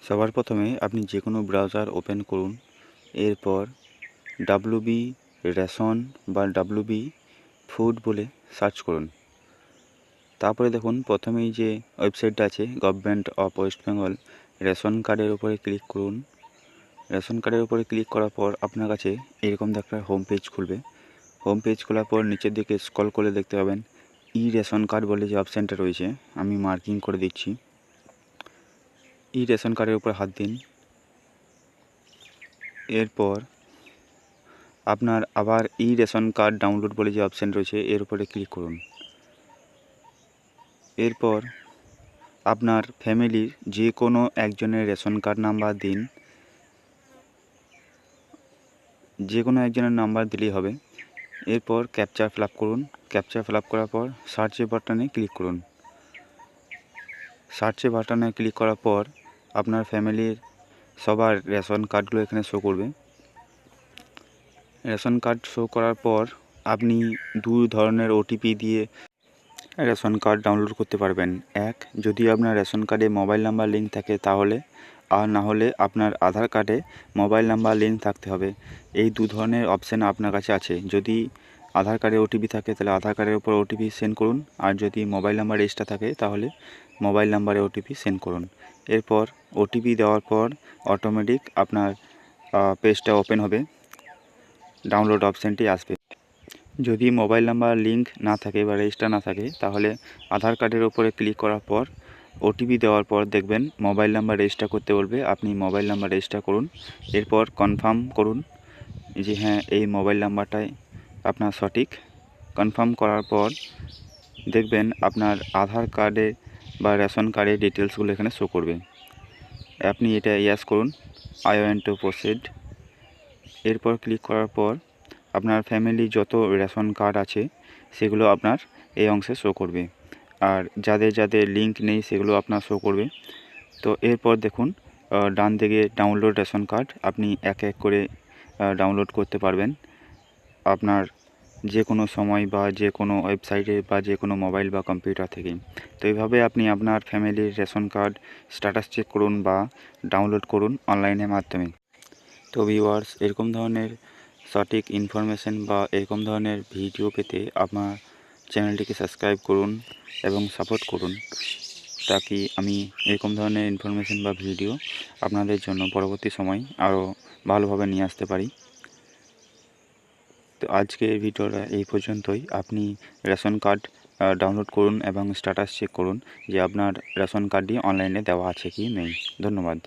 সবার প্রথমে আপনি যে কোনো ব্রাউজার ওপেন করুন। এরপর WB রেশন বা WB ফুড বলে সার্চ করুন। তারপরে দেখুন প্রথমেই যে ওয়েবসাইটটা আছে government of West Bengal, ration কার্ডের উপরে ক্লিক করুন। রেশন কার্ডের উপরে ক্লিক করার পর আপনার কাছে এরকম একটা হোম পেজ খুলবে। হোম পেজ খোলার পর নিচের দিকে স্ক্রল করে দেখতে পাবেন ই রেশন কার্ড বলে যে অপশানটা রয়েছে, আমি মার্কিং করে দিচ্ছি। ই রেশন কার্ডের উপর হাত দিন। এরপর আপনার আবার ই রেশন কার্ড ডাউনলোড বলে যে অপশান রয়েছে এর উপরে ক্লিক করুন। এরপর আপনার ফ্যামিলির যে কোনো একজনের রেশন কার্ড নাম্বার দিন, যে কোনো একজনের নাম্বার দিলেই হবে। এরপর ক্যাপচা ফিল আপ করুন। ক্যাপচা ফিল আপ করার পর সার্চে বাটনে ক্লিক করুন। সার্চে বাটনে ক্লিক করার পর আপনার ফ্যামিলির সবার রেশন কার্ডগুলো এখানে শো করবে। রেশন কার্ড শো করার পর আপনি দু ধরনের ওটিপি দিয়ে রেশন কার্ড ডাউনলোড করতে পারবেন। এক, যদি আপনার রেশন কার্ডে মোবাইল নাম্বার লিঙ্ক থাকে তাহলে, আর না হলে আপনার আধার কার্ডে মোবাইল নাম্বার লিঙ্ক থাকতে হবে। এই দু ধরনের অপশান আপনার কাছে আছে। যদি আধার কার্ডে ওটিপি থাকে তাহলে আধার কার্ডের উপর ওটিপি সেন্ড করুন, আর যদি মোবাইল নাম্বার রেজিস্টার থাকে তাহলে মোবাইল নাম্বারে ওটিপি সেন্ড করুন। এরপর ওটিপি দেওয়ার পর অটোমেটিক আপনার পেজটা ওপেন হবে, ডাউনলোড অপশানটি আসবে। যদি মোবাইল নাম্বার লিঙ্ক না থাকে বা রেজিস্টার না থাকে তাহলে আধার কার্ডের ওপরে ক্লিক করার পর ওটিপি দেওয়ার পর দেখবেন মোবাইল নাম্বার রেজিস্টার করতে বলবে, আপনি মোবাইল নাম্বার রেজিস্টার করুন। এরপর কনফার্ম করুন যে হ্যাঁ এই মোবাইল নাম্বারটাই আপনার সঠিক। কনফার্ম করার পর দেখবেন আপনার আধার কার্ডে বা রেশন কার্ডের ডিটেলসগুলো এখানে শো করবে। আপনি এটা ইয়াস করুন, আই ওয়ান্ট টু প্রসিড। এরপর ক্লিক করার পর আপনার ফ্যামিলি যত রেশন কার্ড আছে সেগুলো আপনার এই অংশে শো করবে, আর যাদের যাদের লিঙ্ক নেই সেগুলো আপনার শো করবে। তো এরপর দেখুন ডান দিকে ডাউনলোড রেশন কার্ড, আপনি এক এক করে ডাউনলোড করতে পারবেন আপনার যে কোনো সময় বা যে কোনো ওয়েবসাইটে বা যে কোনো মোবাইল বা কম্পিউটার থেকে। তো এইভাবে আপনি আপনার ফ্যামিলির রেশন কার্ড স্ট্যাটাস চেক করুন বা ডাউনলোড করুন অনলাইনের মাধ্যমে। তো ভিউয়ার্স, এরকম ধরনের সঠিক ইনফরমেশন বা এরকম ধরনের ভিডিও পেতে আমার চ্যানেলটিকে সাবস্ক্রাইব করুন এবং সাপোর্ট করুন, তাকি আমি এরকম ধরনের ইনফরমেশন বা ভিডিও আপনাদের জন্য পরবর্তী সময় আরও ভালোভাবে নিয়ে আসতে পারি। তো আজকের ভিডিওটা এই পর্যন্তই। আপনি রেশন কার্ড ডাউনলোড করুন এবং স্ট্যাটাস চেক করুন যে আপনার রেশন কার্ডটি অনলাইনে দেওয়া আছে কি নেই। ধন্যবাদ।